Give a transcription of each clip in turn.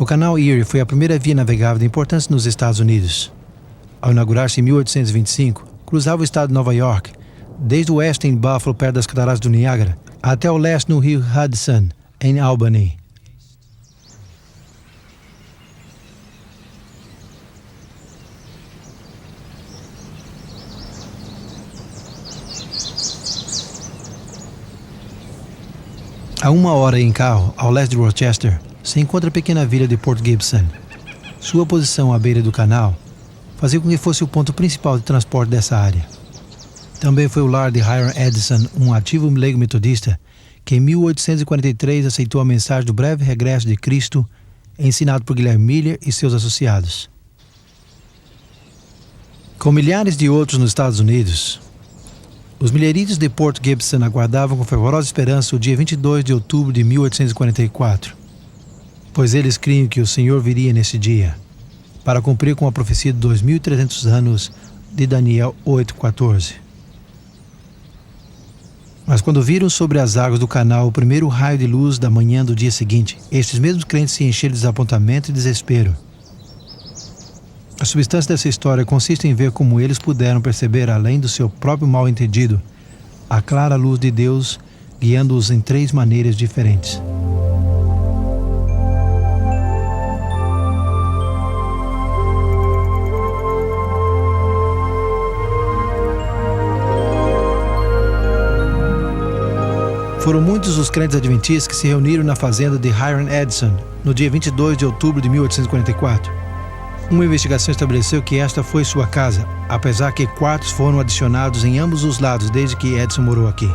canal Erie foi a primeira via navegável de importância nos Estados Unidos. Ao inaugurar-se em 1825, cruzava o estado de Nova York, desde o oeste em Buffalo, perto das cataratas do Niágara, até o leste no rio Hudson, em Albany. A 1 hora em carro, ao leste de Rochester, se encontra a pequena vila de Port Gibson. Sua posição à beira do canal fazia com que fosse o ponto principal de transporte dessa área. Também foi o lar de Hiram Edson, um ativo leigo metodista, que em 1843 aceitou a mensagem do breve regresso de Cristo, ensinado por Guilherme Miller e seus associados. Com milhares de outros nos Estados Unidos, os milheritos de Port Gibson aguardavam com fervorosa esperança o dia 22 de outubro de 1844, pois eles criam que o Senhor viria nesse dia, para cumprir com a profecia de 2.300 anos de Daniel 8,14. Mas quando viram sobre as águas do canal o primeiro raio de luz da manhã do dia seguinte, estes mesmos crentes se encheram de desapontamento e desespero. A substância dessa história consiste em ver como eles puderam perceber, além do seu próprio mal-entendido, a clara luz de Deus guiando-os em 3 maneiras diferentes. Foram muitos os crentes adventistas que se reuniram na fazenda de Hiram Edson no dia 22 de outubro de 1844. Uma investigação estabeleceu que esta foi sua casa, apesar que quartos foram adicionados em ambos os lados desde que Edson morou aqui.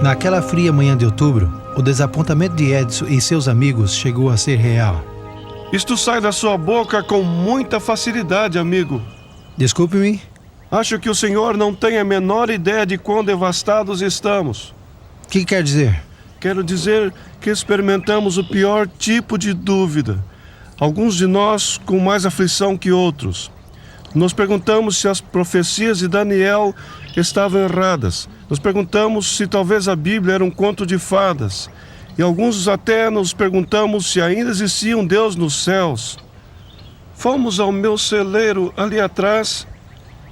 Naquela fria manhã de outubro, o desapontamento de Edson e seus amigos chegou a ser real. Isto sai da sua boca com muita facilidade, amigo. Desculpe-me? Acho que o senhor não tem a menor ideia de quão devastados estamos. O que quer dizer? Quero dizer que experimentamos o pior tipo de dúvida. Alguns de nós com mais aflição que outros. Nos perguntamos se as profecias de Daniel estavam erradas. Nos perguntamos se talvez a Bíblia era um conto de fadas. E alguns até nos perguntamos se ainda existia um Deus nos céus. Fomos ao meu celeiro ali atrás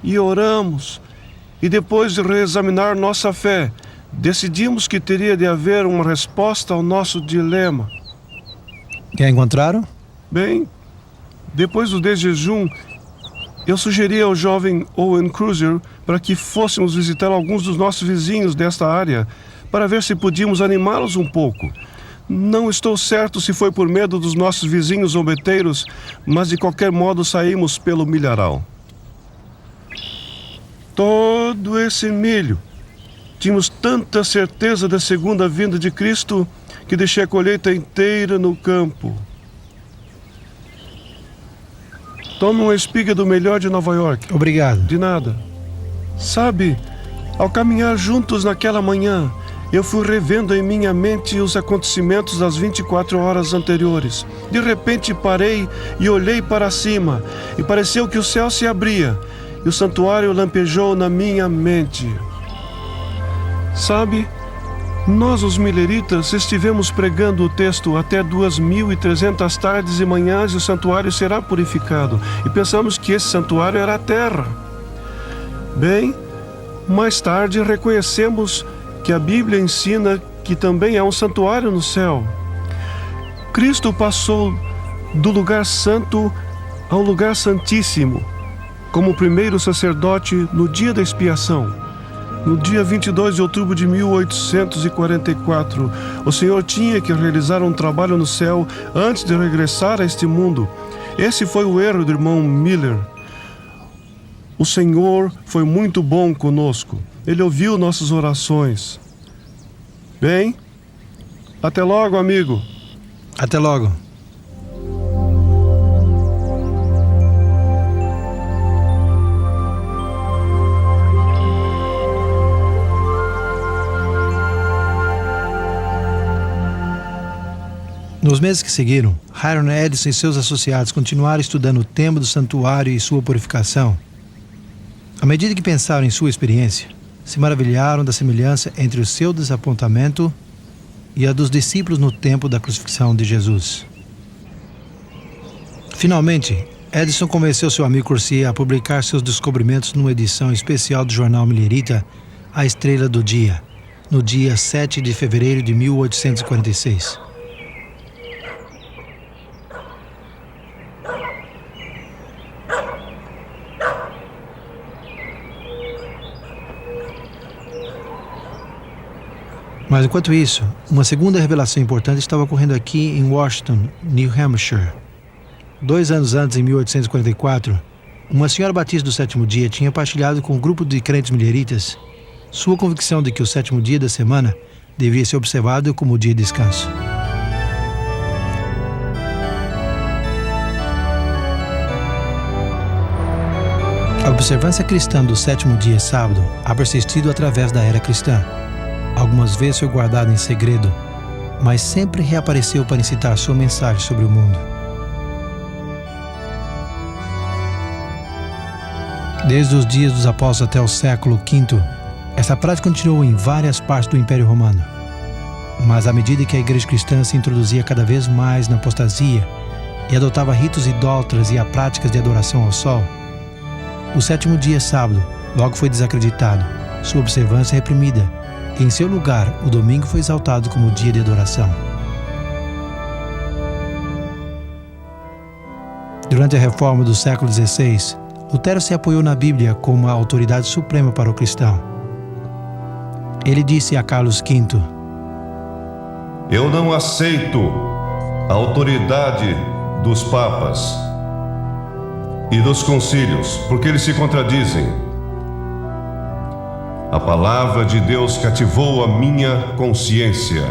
e oramos. E depois de reexaminar nossa fé, decidimos que teria de haver uma resposta ao nosso dilema. Que encontraram? Bem, depois do desjejum, eu sugeri ao jovem Owen Cruiser para que fôssemos visitar alguns dos nossos vizinhos desta área para ver se podíamos animá-los um pouco. Não estou certo se foi por medo dos nossos vizinhos zombeteiros, mas de qualquer modo saímos pelo milharal. Todo esse milho. Tínhamos tanta certeza da segunda vinda de Cristo que deixei a colheita inteira no campo. Tome uma espiga do melhor de Nova York. Obrigado. De nada. Sabe, ao caminhar juntos naquela manhã, eu fui revendo em minha mente os acontecimentos das 24 horas anteriores. De repente parei e olhei para cima, e pareceu que o céu se abria, e o santuário lampejou na minha mente. Sabe, nós os mileritas estivemos pregando o texto até 2.300 tardes e manhãs e o santuário será purificado. E pensamos que esse santuário era a terra. Bem, mais tarde reconhecemos que a Bíblia ensina que também há um santuário no céu. Cristo passou do lugar santo ao lugar santíssimo, como o primeiro sacerdote no dia da expiação. No dia 22 de outubro de 1844, o Senhor tinha que realizar um trabalho no céu antes de regressar a este mundo. Esse foi o erro do irmão Miller. O Senhor foi muito bom conosco. Ele ouviu nossas orações. Bem, até logo, amigo. Até logo. Nos meses que seguiram, Hiram Edson e seus associados continuaram estudando o tema do santuário e sua purificação. À medida que pensaram em sua experiência, se maravilharam da semelhança entre o seu desapontamento e a dos discípulos no tempo da crucifixão de Jesus. Finalmente, Edison convenceu seu amigo Coursier a publicar seus descobrimentos numa edição especial do jornal Millerita, A Estrela do Dia, no dia 7 de fevereiro de 1846. Mas enquanto isso, uma segunda revelação importante estava ocorrendo aqui em Washington, New Hampshire. 2 anos antes, em 1844, uma senhora batista do sétimo dia tinha partilhado com um grupo de crentes mileritas sua convicção de que o sétimo dia da semana deveria ser observado como dia de descanso. A observância cristã do sétimo dia sábado ha persistido através da era cristã. Algumas vezes foi guardada em segredo, mas sempre reapareceu para incitar sua mensagem sobre o mundo. Desde os dias dos apóstolos até o século V, essa prática continuou em várias partes do Império Romano. Mas à medida que a igreja cristã se introduzia cada vez mais na apostasia e adotava ritos idólatras e a práticas de adoração ao sol, o sétimo dia sábado logo foi desacreditado, sua observância reprimida, e em seu lugar o domingo foi exaltado como dia de adoração. Durante a reforma do século XVI, Lutero se apoiou na Bíblia como a autoridade suprema para o cristão. Ele disse a Carlos V: Eu não aceito a autoridade dos papas e dos concílios, porque eles se contradizem. A palavra de Deus cativou a minha consciência.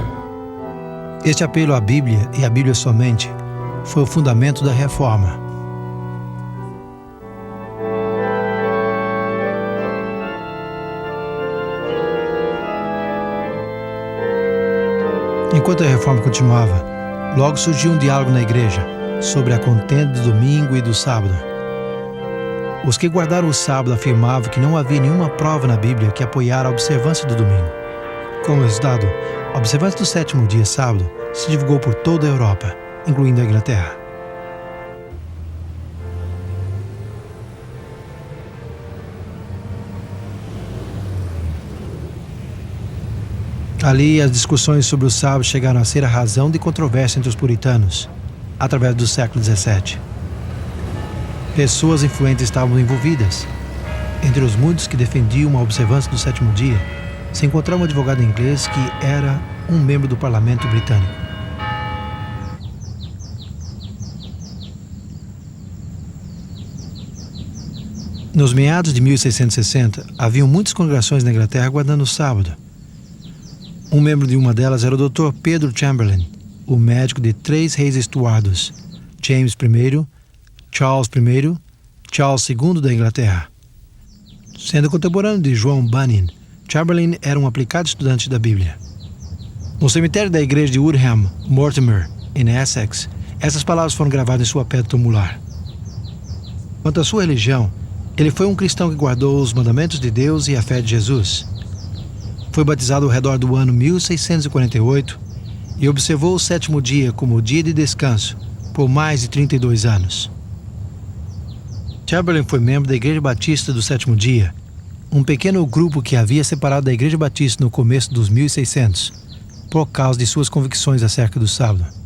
Este apelo à Bíblia, e à Bíblia somente, foi o fundamento da Reforma. Enquanto a Reforma continuava, logo surgiu um diálogo na igreja sobre a contenda do domingo e do sábado. Os que guardaram o sábado afirmavam que não havia nenhuma prova na Bíblia que apoiara a observância do domingo. Como resultado, a observância do sétimo dia sábado se divulgou por toda a Europa, incluindo a Inglaterra. Ali, as discussões sobre o sábado chegaram a ser a razão de controvérsia entre os puritanos, através do século XVII. Pessoas influentes estavam envolvidas. Entre os muitos que defendiam a observância do sétimo dia, se encontrava um advogado inglês que era um membro do parlamento britânico. Nos meados de 1660, haviam muitas congregações na Inglaterra guardando o sábado. Um membro de uma delas era o Dr. Pedro Chamberlain, o médico de 3 reis estuardos, James I, Charles I, Charles II da Inglaterra. Sendo contemporâneo de João Bunyan, Chamberlain era um aplicado estudante da Bíblia. No cemitério da igreja de Woodham, Mortimer, em Essex, essas palavras foram gravadas em sua pedra tumular. Quanto à sua religião, ele foi um cristão que guardou os mandamentos de Deus e a fé de Jesus. Foi batizado ao redor do ano 1648 e observou o sétimo dia como dia de descanso por mais de 32 anos. Chamberlain foi membro da Igreja Batista do Sétimo Dia, um pequeno grupo que havia separado da Igreja Batista no começo dos 1600, por causa de suas convicções acerca do sábado.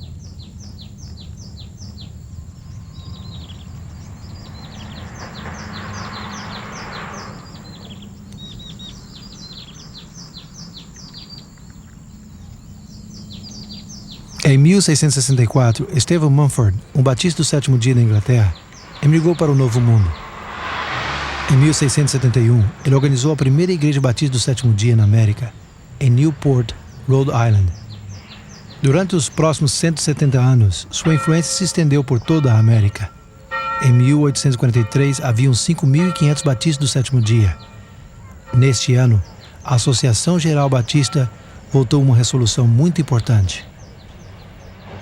Em 1664, Stephen Mumford, um batista do sétimo dia da Inglaterra, emigrou para o Novo Mundo. Em 1671, ele organizou a primeira igreja batista do sétimo dia na América, em Newport, Rhode Island. Durante os próximos 170 anos, sua influência se estendeu por toda a América. Em 1843, haviam 5.500 batistas do sétimo dia. Neste ano, a Associação Geral Batista votou uma resolução muito importante.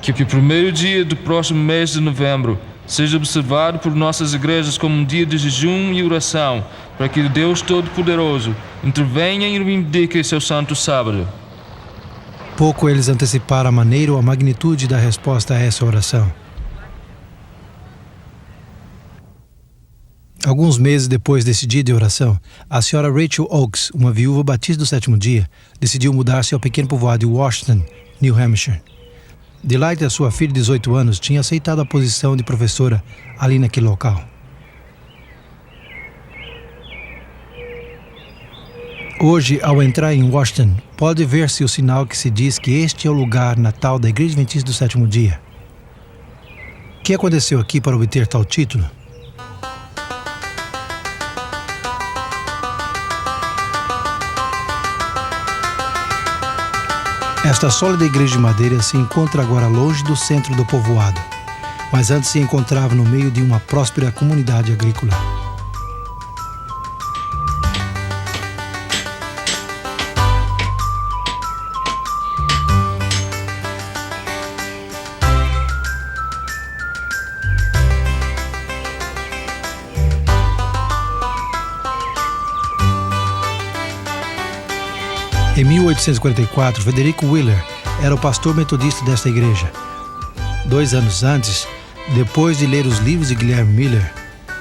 Que o primeiro dia do próximo mês de novembro seja observado por nossas igrejas como um dia de jejum e oração, para que Deus Todo-Poderoso intervenha e reivindique seu santo sábado. Pouco eles anteciparam a maneira ou a magnitude da resposta a essa oração. Alguns meses depois desse dia de oração, a senhora Rachel Oakes, uma viúva batista do sétimo dia, decidiu mudar-se ao pequeno povoado de Washington, New Hampshire. Delight, a sua filha de 18 anos, tinha aceitado a posição de professora ali naquele local. Hoje, ao entrar em Washington, pode ver-se o sinal que se diz que este é o lugar natal da Igreja Adventista do Sétimo Dia. O que aconteceu aqui para obter tal título? Esta sólida igreja de madeira se encontra agora longe do centro do povoado, mas antes se encontrava no meio de uma próspera comunidade agrícola. Em 1844, Frederick Wheeler era o pastor metodista desta igreja. 2 anos antes, depois de ler os livros de Guilherme Miller,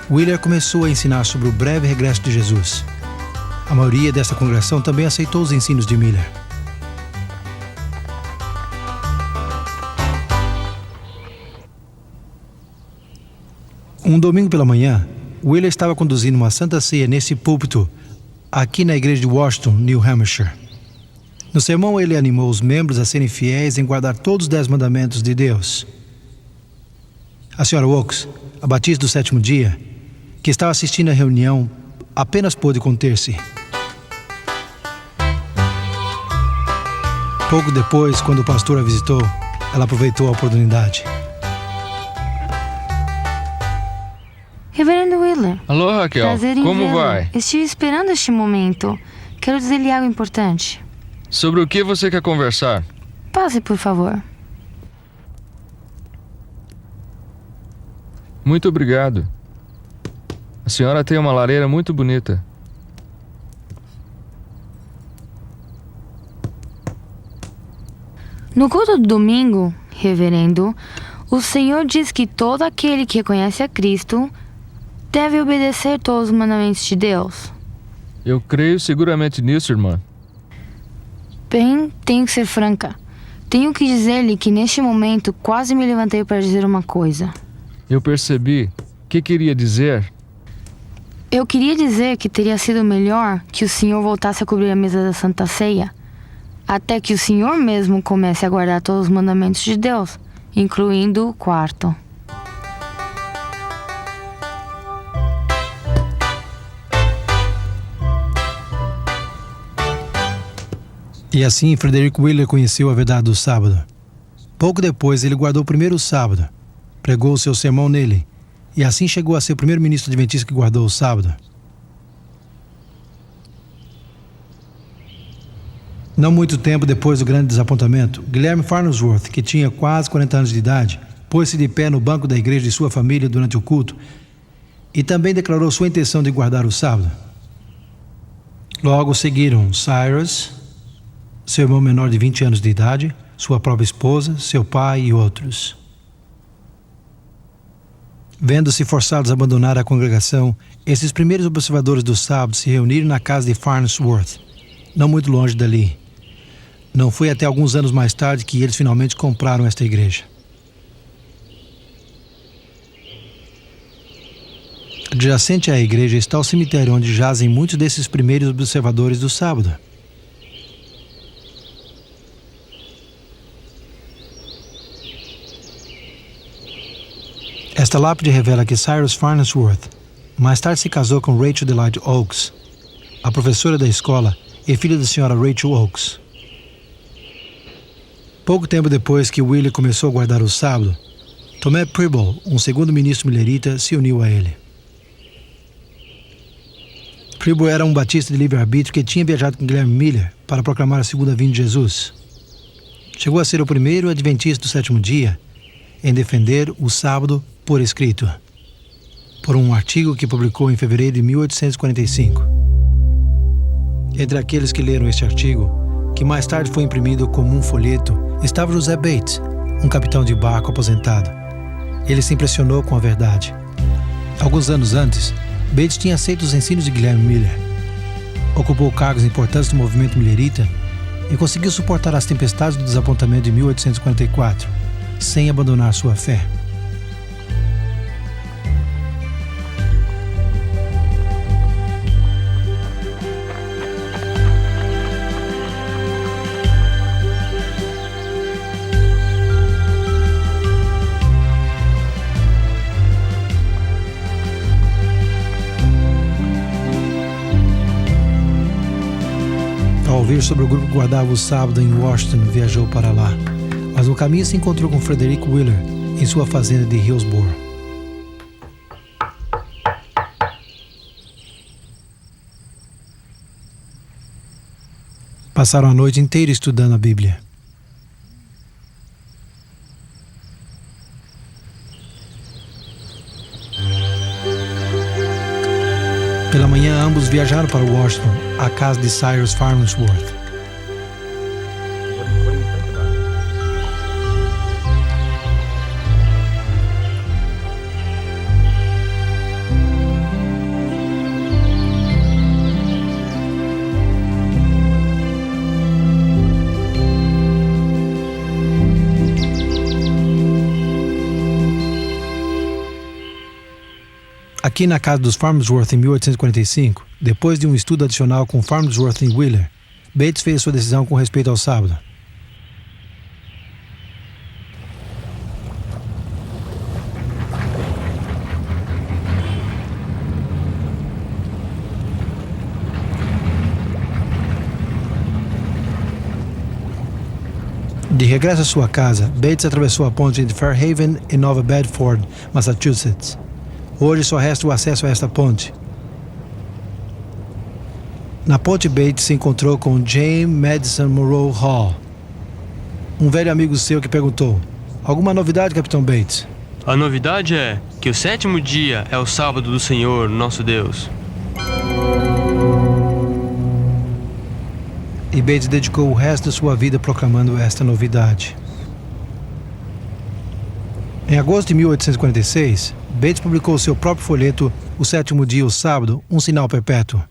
Wheeler começou a ensinar sobre o breve regresso de Jesus. A maioria desta congregação também aceitou os ensinos de Miller. Um domingo pela manhã, Wheeler estava conduzindo uma santa ceia nesse púlpito, aqui na igreja de Washington, New Hampshire. No sermão, ele animou os membros a serem fiéis em guardar todos os 10 mandamentos de Deus. A senhora Oakes, a batista do sétimo dia, que estava assistindo à reunião, apenas pôde conter-se. Pouco depois, quando o pastor a visitou, ela aproveitou a oportunidade. Reverendo Wheeler. Alô, Raquel. Prazer em Como vê-lo. vai? Estive esperando este momento. Quero dizer-lhe algo importante. Sobre o que você quer conversar? Passe, por favor. Muito obrigado. A senhora tem uma lareira muito bonita. No culto do domingo, reverendo, o Senhor diz que todo aquele que reconhece a Cristo deve obedecer todos os mandamentos de Deus. Eu creio seguramente nisso, irmã. Bem, tenho que ser franca. Tenho que dizer-lhe que neste momento quase me levantei para dizer uma coisa. Eu percebi. O que queria dizer? Eu queria dizer que teria sido melhor que o Senhor voltasse a cobrir a mesa da Santa Ceia, até que o Senhor mesmo comece a guardar todos os mandamentos de Deus, incluindo o quarto. E assim, Frederick Wheeler conheceu a verdade do sábado. Pouco depois, ele guardou o primeiro sábado, pregou o seu sermão nele, e assim chegou a ser o primeiro ministro adventista que guardou o sábado. Não muito tempo depois do grande desapontamento, Guilherme Farnsworth, que tinha quase 40 anos de idade, pôs-se de pé no banco da igreja de sua família durante o culto e também declarou sua intenção de guardar o sábado. Logo seguiram Cyrus, seu irmão menor de 20 anos de idade, sua própria esposa, seu pai e outros. Vendo-se forçados a abandonar a congregação, esses primeiros observadores do sábado se reuniram na casa de Farnsworth, não muito longe dali. Não foi até alguns anos mais tarde que eles finalmente compraram esta igreja. Adjacente à igreja está o cemitério onde jazem muitos desses primeiros observadores do sábado. Esta lápide revela que Cyrus Farnsworth mais tarde se casou com Rachel Delight Oakes, a professora da escola e filha da senhora Rachel Oakes. Pouco tempo depois que Willie começou a guardar o sábado, Tomé Preble, um segundo ministro millerita, se uniu a ele. Preble era um batista de livre-arbítrio que tinha viajado com Guilherme Miller para proclamar a segunda vinda de Jesus. Chegou a ser o primeiro adventista do sétimo dia em defender o sábado por escrito, por um artigo que publicou em fevereiro de 1845. Entre aqueles que leram este artigo, que mais tarde foi imprimido como um folheto, estava José Bates, um capitão de barco aposentado. Ele se impressionou com a verdade. Alguns anos antes, Bates tinha aceito os ensinos de Guilherme Miller. Ocupou cargos importantes no movimento millerita e conseguiu suportar as tempestades do desapontamento de 1844, sem abandonar sua fé. Ao ouvir sobre o grupo que guardava o sábado em Washington, viajou para lá. Mas no caminho se encontrou com Frederick Wheeler em sua fazenda de Hillsborough. Passaram a noite inteira estudando a Bíblia. Pela manhã, ambos viajaram para Washington, à casa de Cyrus Farnsworth. Aqui na casa dos Farnsworth em 1845, depois de um estudo adicional com Farnsworth e Wheeler, Bates fez sua decisão com respeito ao sábado. De regresso à sua casa, Bates atravessou a ponte entre Fairhaven e Nova Bedford, Massachusetts. Hoje só resta o acesso a esta ponte. Na ponte, Bates se encontrou com James Madison Monroe Hall, um velho amigo seu que perguntou: "Alguma novidade, Capitão Bates?" A novidade é que o 7º dia é o sábado do Senhor, nosso Deus. E Bates dedicou o resto da sua vida proclamando esta novidade. Em agosto de 1846, Bates publicou seu próprio folheto O 7º Dia, o Sábado, um sinal perpétuo.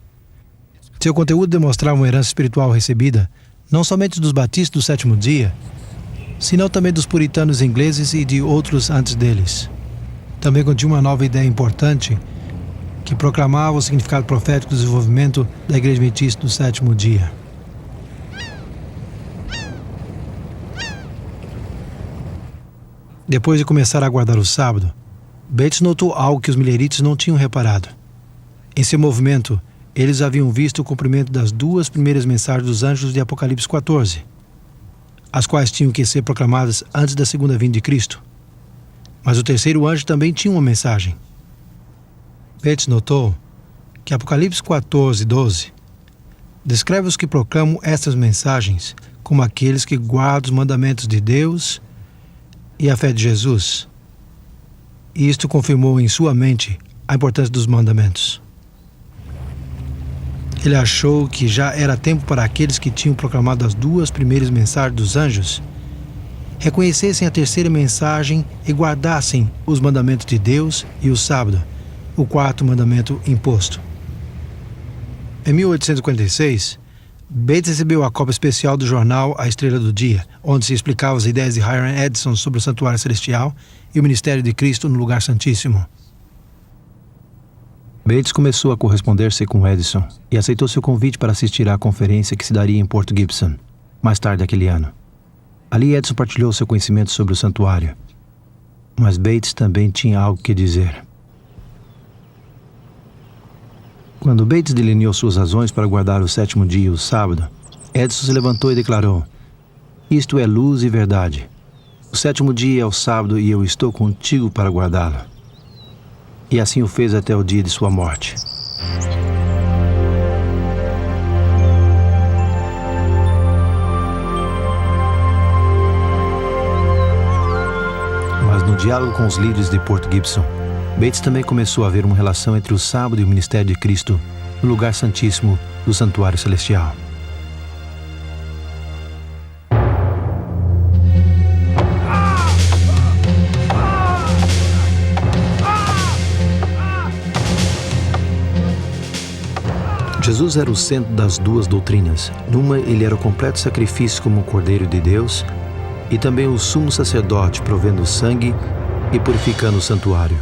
Seu conteúdo demonstrava uma herança espiritual recebida, não somente dos batistas do 7º dia, senão também dos puritanos ingleses e de outros antes deles. Também continha uma nova ideia importante que proclamava o significado profético do desenvolvimento da Igreja Adventista do 7º dia. Depois de começar a guardar o sábado, Bates notou algo que os millerites não tinham reparado. Em seu movimento, eles haviam visto o cumprimento das 2 primeiras mensagens dos anjos de Apocalipse 14, as quais tinham que ser proclamadas antes da segunda vinda de Cristo. Mas o terceiro anjo também tinha uma mensagem. Bates notou que Apocalipse 14:12 descreve os que proclamam estas mensagens como aqueles que guardam os mandamentos de Deus e a fé de Jesus. E isto confirmou em sua mente a importância dos mandamentos. Ele achou que já era tempo para aqueles que tinham proclamado as 2 primeiras mensagens dos anjos reconhecessem a terceira mensagem e guardassem os mandamentos de Deus e o sábado, o 4º mandamento imposto. Em 1846, Bates recebeu a cópia especial do jornal A Estrela do Dia, onde se explicava as ideias de Hiram Edison sobre o Santuário Celestial e o Ministério de Cristo no Lugar Santíssimo. Bates começou a corresponder-se com Edison e aceitou seu convite para assistir à conferência que se daria em Port Gibson, mais tarde aquele ano. Ali Edison partilhou seu conhecimento sobre o santuário, mas Bates também tinha algo que dizer. Quando Bates delineou suas razões para guardar o 7º dia e o sábado, Edison se levantou e declarou: "Isto é luz e verdade. O 7º dia é o sábado e eu estou contigo para guardá-lo." E assim o fez até o dia de sua morte. Mas no diálogo com os líderes de Port Gibson, Bates também começou a ver uma relação entre o sábado e o ministério de Cristo no lugar santíssimo do Santuário Celestial. Jesus era o centro das duas doutrinas. Numa, ele era o completo sacrifício como o Cordeiro de Deus e também o sumo sacerdote provendo sangue e purificando o santuário.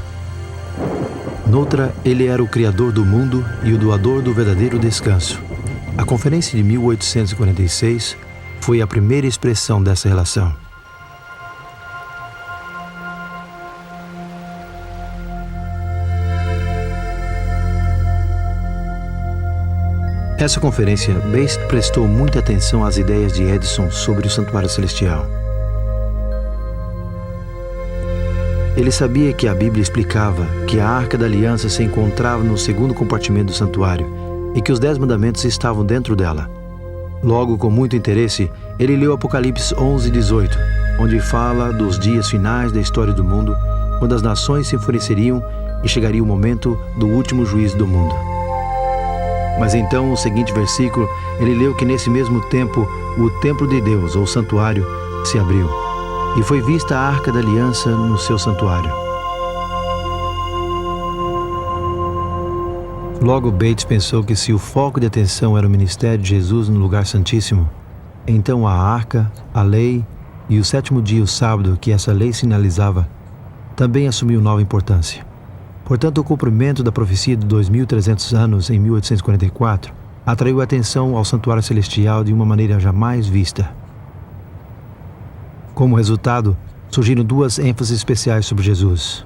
Noutra, ele era o Criador do mundo e o doador do verdadeiro descanso. A Conferência de 1846 foi a primeira expressão dessa relação. Nessa conferência, Bates prestou muita atenção às ideias de Edison sobre o santuário celestial. Ele sabia que a Bíblia explicava que a Arca da Aliança se encontrava no segundo compartimento do santuário e que os 10 mandamentos estavam dentro dela. Logo, com muito interesse, ele leu Apocalipse 11:18, onde fala dos dias finais da história do mundo, quando as nações se enfureceriam e chegaria o momento do último juízo do mundo. Mas então, o seguinte versículo, ele leu que nesse mesmo tempo, o templo de Deus, ou santuário, se abriu, e foi vista a Arca da Aliança no seu santuário. Logo, Bates pensou que se o foco de atenção era o ministério de Jesus no lugar santíssimo, então a arca, a lei e o sétimo dia, o sábado, que essa lei sinalizava, também assumiu nova importância. Portanto, o cumprimento da profecia de 2.300 anos em 1844 atraiu a atenção ao santuário celestial de uma maneira jamais vista. Como resultado, surgiram 2 ênfases especiais sobre Jesus.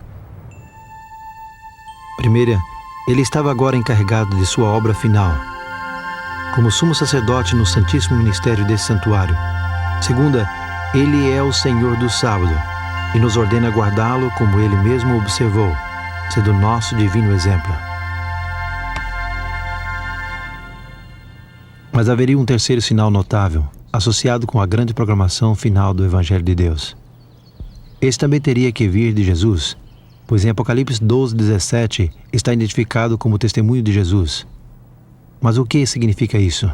Primeira, ele estava agora encarregado de sua obra final, como sumo sacerdote no santíssimo ministério desse santuário. Segunda, ele é o Senhor do sábado e nos ordena guardá-lo como ele mesmo observou, sendo nosso divino exemplo. Mas haveria um terceiro sinal notável, associado com a grande programação final do Evangelho de Deus. Esse também teria que vir de Jesus, pois em Apocalipse 12:17 está identificado como testemunho de Jesus. Mas o que significa isso?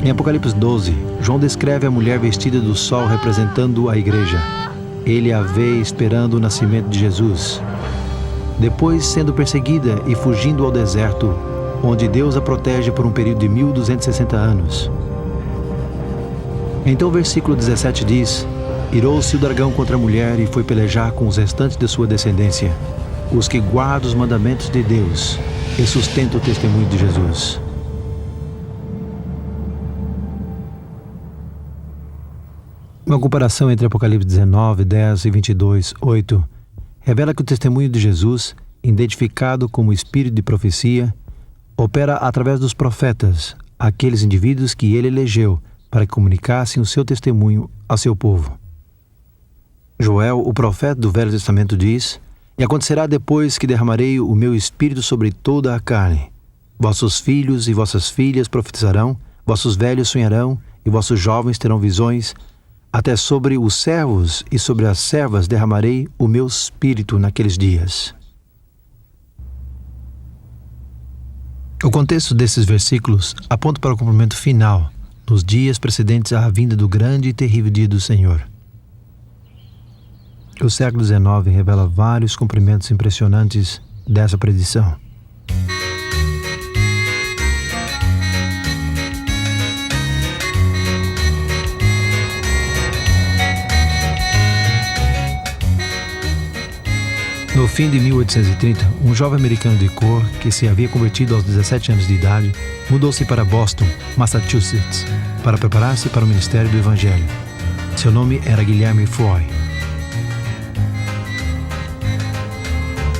Em Apocalipse 12, João descreve a mulher vestida do sol representando a igreja. Ele a vê esperando o nascimento de Jesus. Depois sendo perseguida e fugindo ao deserto, onde Deus a protege por um período de 1260 anos. Então o versículo 17 diz: Irou-se o dragão contra a mulher e foi pelejar com os restantes de sua descendência, os que guardam os mandamentos de Deus e sustentam o testemunho de Jesus. Uma comparação entre Apocalipse 19:10 e 22:8 revela que o testemunho de Jesus, identificado como espírito de profecia, opera através dos profetas, aqueles indivíduos que ele elegeu para que comunicassem o seu testemunho ao seu povo. Joel, o profeta do Velho Testamento, diz: E acontecerá depois que derramarei o meu espírito sobre toda a carne. Vossos filhos e vossas filhas profetizarão, vossos velhos sonharão e vossos jovens terão visões. Até sobre os servos e sobre as servas derramarei o meu espírito naqueles dias. O contexto desses versículos aponta para o cumprimento final, nos dias precedentes à vinda do grande e terrível dia do Senhor. O século XIX revela vários cumprimentos impressionantes dessa predição. No fim de 1830, um jovem americano de cor, que se havia convertido aos 17 anos de idade, mudou-se para Boston, Massachusetts, para preparar-se para o ministério do Evangelho. Seu nome era Guilherme Foy.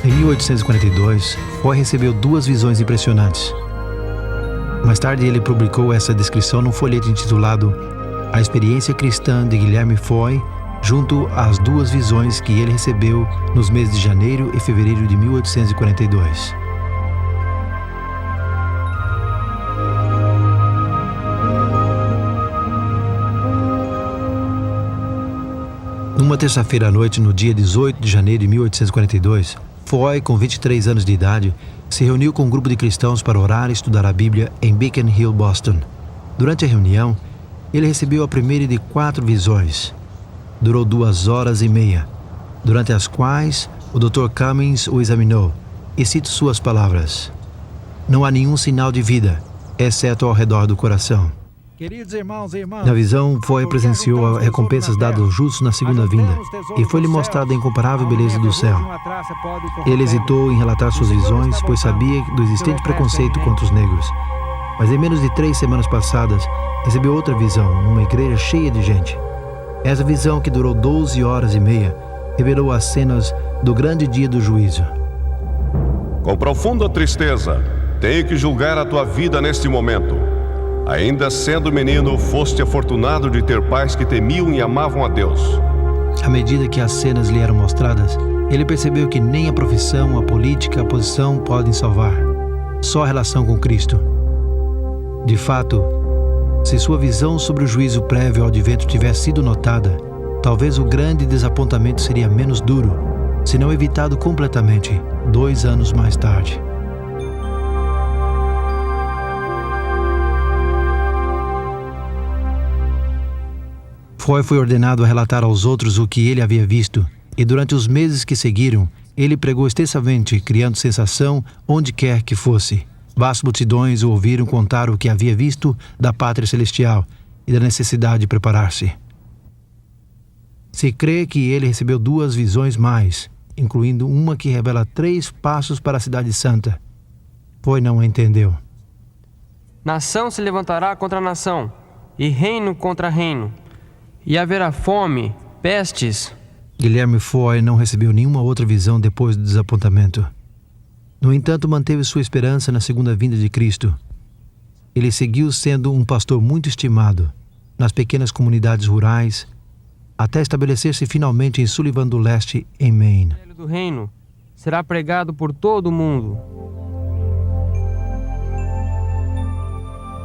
Em 1842, Foy recebeu 2 visões impressionantes. Mais tarde, ele publicou essa descrição num folheto intitulado A Experiência Cristã de Guilherme Foy, junto às 2 visões que ele recebeu nos meses de janeiro e fevereiro de 1842. Numa terça-feira à noite, no dia 18 de janeiro de 1842, Foy, com 23 anos de idade, se reuniu com um grupo de cristãos para orar e estudar a Bíblia em Beacon Hill, Boston. Durante a reunião, ele recebeu a primeira de 4 visões. Durou 2 horas e meia, durante as quais O Dr. Cummings o examinou e cito suas palavras: "Não há nenhum sinal de vida, exceto ao redor do coração." Queridos irmãos e irmãs, Na visão, Foy presenciou as recompensas dadas aos justos na segunda vinda e foi-lhe mostrada a incomparável beleza do céu. Ele hesitou em relatar suas visões, pois sabia do existente preconceito contra os negros. Mas em menos de 3 semanas passadas, recebeu outra visão, numa igreja cheia de gente. Essa visão, que durou 12 horas e meia, revelou as cenas do grande dia do juízo. Com profunda tristeza, tenho que julgar a tua vida neste momento. Ainda sendo menino, foste afortunado de ter pais que temiam e amavam a Deus. À medida que as cenas lhe eram mostradas, ele percebeu que nem a profissão, a política, a posição podem salvar. Só a relação com Cristo. De fato, se sua visão sobre o juízo prévio ao advento tivesse sido notada, talvez o grande desapontamento seria menos duro, se não evitado completamente, 2 anos mais tarde. Foy foi ordenado a relatar aos outros o que ele havia visto, e durante os meses que seguiram, ele pregou extensamente, criando sensação onde quer que fosse. Vastas multidões o ouviram contar o que havia visto da pátria celestial e da necessidade de preparar-se. Se crê que ele recebeu 2 visões mais, incluindo uma que revela 3 passos para a cidade santa. Foy não a entendeu. Nação se levantará contra nação, e reino contra reino. E haverá fome, pestes. Guilherme Foy não recebeu nenhuma outra visão depois do desapontamento. No entanto, manteve sua esperança na segunda vinda de Cristo. Ele seguiu sendo um pastor muito estimado nas pequenas comunidades rurais, até estabelecer-se finalmente em Sullivan do Leste, em Maine. O evangelho do reino será pregado por todo o mundo.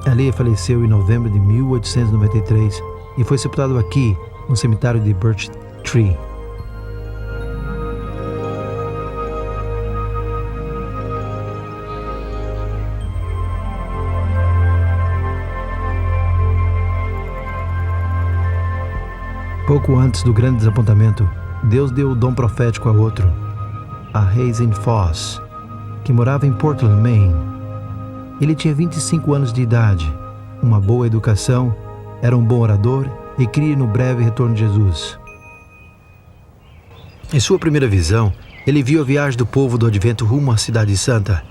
Ali faleceu em novembro de 1893 e foi sepultado aqui, no cemitério de Birch Tree. Pouco antes do grande desapontamento, Deus deu o dom profético a outro, a Hazen Foss, que morava em Portland, Maine. Ele tinha 25 anos de idade, uma boa educação, era um bom orador e cria no breve retorno de Jesus. Em sua primeira visão, ele viu a viagem do povo do advento rumo à Cidade Santa.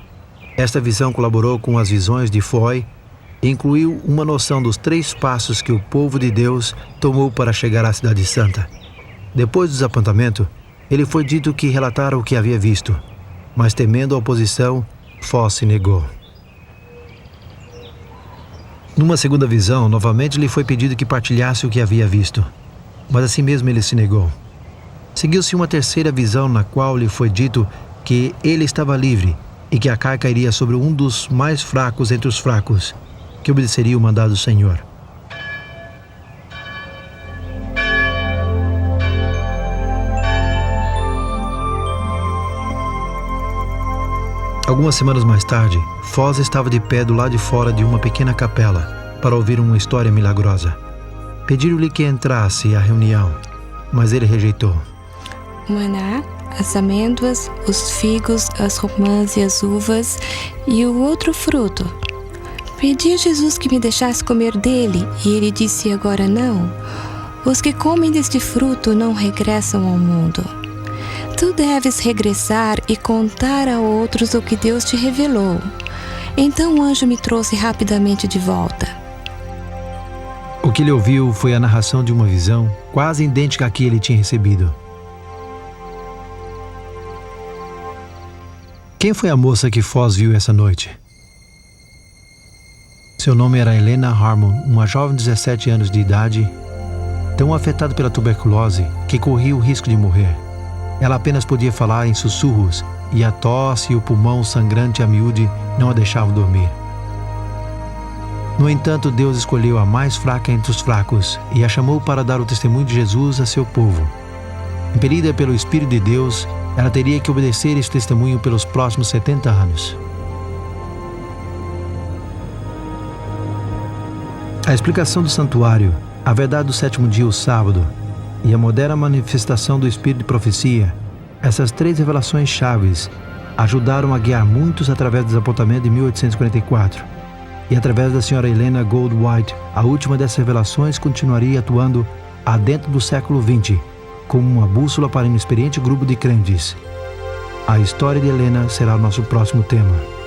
Esta visão colaborou com as visões de Foy e incluiu uma noção dos 3 passos que o povo de Deus tomou para chegar à Cidade Santa. Depois do desapontamento, ele foi dito que relatara o que havia visto, mas temendo a oposição, Foss se negou. Numa segunda visão, novamente lhe foi pedido que partilhasse o que havia visto, mas assim mesmo ele se negou. Seguiu-se uma terceira visão na qual lhe foi dito que ele estava livre e que a carga cairia sobre um dos mais fracos entre os fracos, que obedeceria o mandado do Senhor. Algumas semanas mais tarde, Foss estava de pé do lado de fora de uma pequena capela para ouvir uma história milagrosa. Pediram-lhe que entrasse à reunião, mas ele rejeitou. O maná, as amêndoas, os figos, as romãs e as uvas e o outro fruto. Pedi a Jesus que me deixasse comer dele e ele disse: agora não. Os que comem deste fruto não regressam ao mundo. Tu deves regressar e contar a outros o que Deus te revelou. Então o anjo me trouxe rapidamente de volta. O que ele ouviu foi a narração de uma visão quase idêntica à que ele tinha recebido. Quem foi a moça que Foss viu essa noite? Seu nome era Helena Harmon, uma jovem de 17 anos de idade, tão afetada pela tuberculose que corria o risco de morrer. Ela apenas podia falar em sussurros e a tosse e o pulmão sangrante a miúde não a deixavam dormir. No entanto, Deus escolheu a mais fraca entre os fracos e a chamou para dar o testemunho de Jesus a seu povo. Impelida pelo Espírito de Deus, ela teria que obedecer esse testemunho pelos próximos 70 anos. A explicação do santuário, a verdade do sétimo dia, o sábado, e a moderna manifestação do Espírito de profecia Essas 3 revelações chaves ajudaram a guiar muitos através do desapontamento de 1844. E através da senhora Helena Goldwhite, a última dessas revelações continuaria atuando adentro do século XX, como uma bússola para um inexperiente grupo de crentes. A história de Helena será o nosso próximo tema.